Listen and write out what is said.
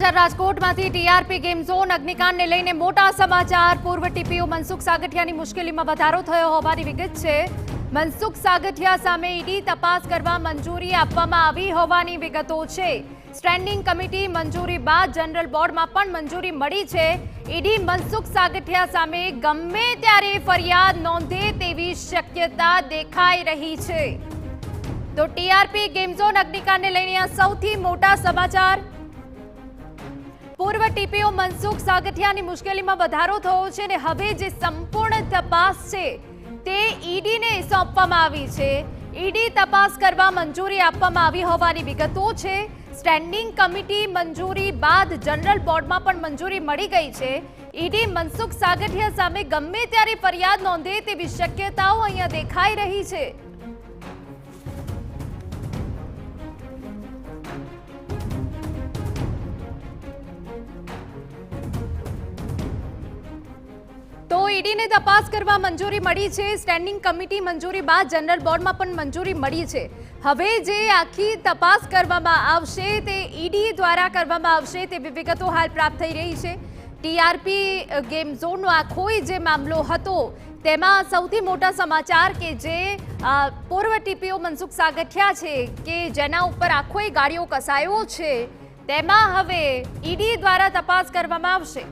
સમાચાર રાજકોટમાંથી TRP game zone અગ્નિકાંડને લઈને મોટા સમાચાર। પૂર્વ ટીપીઓ મનસુખ સાગઠિયાની મુશ્કેલીમાં વધારો થયો હોવાની વિગત છે। મનસુખ સાગઠિયા સામે ઈડી તપાસ કરવા મંજૂરી આપવામાં આવી હોવાની વિગતો છે। સ્ટેન્ડિંગ કમિટી મંજૂરી બાદ જનરલ બોર્ડમાં પણ મંજૂરી મળી છે। ઈડી મનસુખ સાગઠિયા સામે ગમે ત્યારે ફરિયાદ નોંધે તેવી શક્યતા દેખાઈ રહી છે। તો ટીઆરપી ગેમ ઝોન અગ્નિકાંડને લઈને આ સૌથી મોટા સમાચાર। પૂર્વ ટીપીઓ મનસુખ સાગઠિયાની મુશ્કેલીમાં વધારો થયો છે અને હવે જે સંપૂર્ણ તપાસ છે તે ઈડીને સોંપવામાં આવી છે। ઈડી તપાસ કરવા મંજૂરી આપવામાં આવી હોવાની વિગતો છે। સ્ટેન્ડિંગ કમિટી મંજૂરી બાદ જનરલ બોર્ડમાં પણ મંજૂરી મળી ગઈ છે। ઈડી મનસુખ સાગઠિયા સામે ગમે ત્યારે ફરિયાદ નોંધે તેવી શક્યતાઓ અહીંયા દેખાઈ રહી છે। તો ઈડીને તપાસ કરવા મંજૂરી મળી છે। સ્ટેન્ડિંગ કમિટી મંજૂરી બાદ જનરલ બોર્ડમાં પણ મંજૂરી મળી છે। હવે જે આખી તપાસ કરવામાં આવશે તે ઈડી દ્વારા કરવામાં આવશે તેવી વિગતો હાલ પ્રાપ્ત થઈ રહી છે। ટીઆરપી ગેમ ઝોનનો આખો જે મામલો હતો તેમાં સૌથી મોટા સમાચાર કે જે પૂર્વ ટીપીઓ મનસુખ સાગઠિયા છે કે જેના ઉપર આખો ગાડીઓ કસાયો છે તેમાં હવે ઈડી દ્વારા તપાસ કરવામાં આવશે।